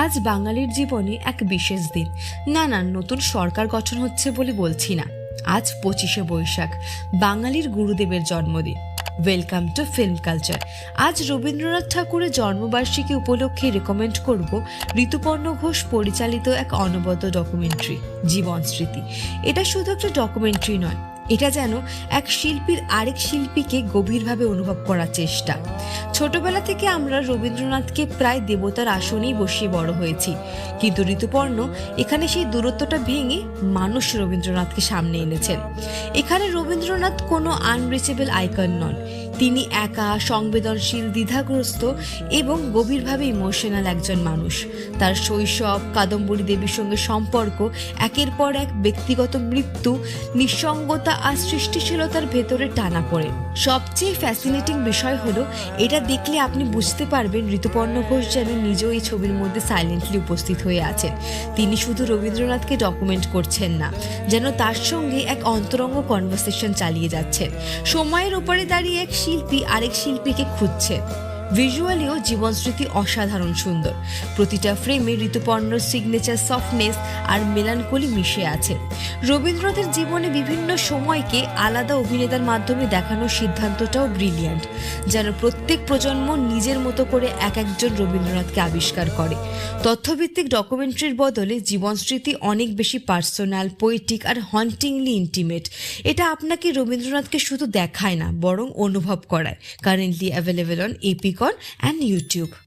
আজ বাঙালির জীবনে এক বিশেষ দিন। না, নতুন সরকার গঠন হচ্ছে বলে বলছি না। আজ 25শে বৈশাখ, বাঙালির গুরুদেবের জন্মদিন। Welcome to film culture. আজ রবীন্দ্রনাথ ঠাকুরের জন্মবার্ষিকী উপলক্ষে রেকমেন্ড করব ঋতুপর্ণ ঘোষ পরিচালিত এক অনবদ্য ডকুমেন্টারি, জীবন স্মৃতি। এটা শুধু একটা ডকুমেন্টারি নয়, এটা যেন এক শিল্পীর আরেক শিল্পীকে গভীরভাবে অনুভব করার চেষ্টা। ছোটবেলা থেকে আমরা রবীন্দ্রনাথকে প্রায় দেবতার আসনেই বসিয়ে বড় হয়েছি, কিন্তু ঋতুপর্ণ এখানে সেই দূরত্বটা ভেঙে মানুষ রবীন্দ্রনাথকে সামনে এনেছেন। এখানে রবীন্দ্রনাথ কোনো আনরিচেবল আইকন নন, তিনি একা, সংবেদনশীল, দ্বিধাগ্রস্ত এবং গভীরভাবে ইমোশনাল একজন মানুষ। তার শৈশব, কাদম্বরী দেবীর সঙ্গে সম্পর্ক, একের পর এক ব্যক্তিগত মৃত্যু, নিঃসঙ্গতা আর সৃষ্টিশীলতার ভেতরে টানা পড়ে। সবচেয়ে ফ্যাসিনেটিং বিষয় হলো, এটা দেখলে আপনি বুঝতে পারবেন ঋতুপর্ণ ঘোষ যেন নিজেও এই ছবির মধ্যে সাইলেন্টলি উপস্থিত হয়ে আছেন। তিনি শুধু রবীন্দ্রনাথকে ডকুমেন্ট করছেন না, যেন তার সঙ্গে এক অন্তরঙ্গ কনভারসেশন চালিয়ে যাচ্ছেন। সময়ের ওপরে দাঁড়িয়ে এক শিল্পী আরেক শিল্পীকে খুঁজছে। ভিজুয়ালিও জীবন স্মৃতি অসাধারণ সুন্দর। প্রতিটা ফ্রেমে ঋতুপর্ণর সিগনেচার সফটনেস আর মেলানকলি মিশে আছে। রবীন্দ্রনাথের জীবনে বিভিন্ন সময়কে আলাদা অভিনেতার মাধ্যমে দেখানোর সিদ্ধান্তটাও ব্রিলিয়ান্ট, যেন প্রত্যেক প্রজন্ম নিজের মতো করে এক একজন রবীন্দ্রনাথকে আবিষ্কার করে। তথ্যভিত্তিক ডকুমেন্টারির বদলে জীবন স্মৃতি অনেক বেশি পার্সোনাল, পোয়েটিক আর হন্টিংলি ইন্টিমেট। এটা আপনাকে রবীন্দ্রনাথকে শুধু দেখায় না, বরং অনুভব করায়। Currently available on Epic On and YouTube.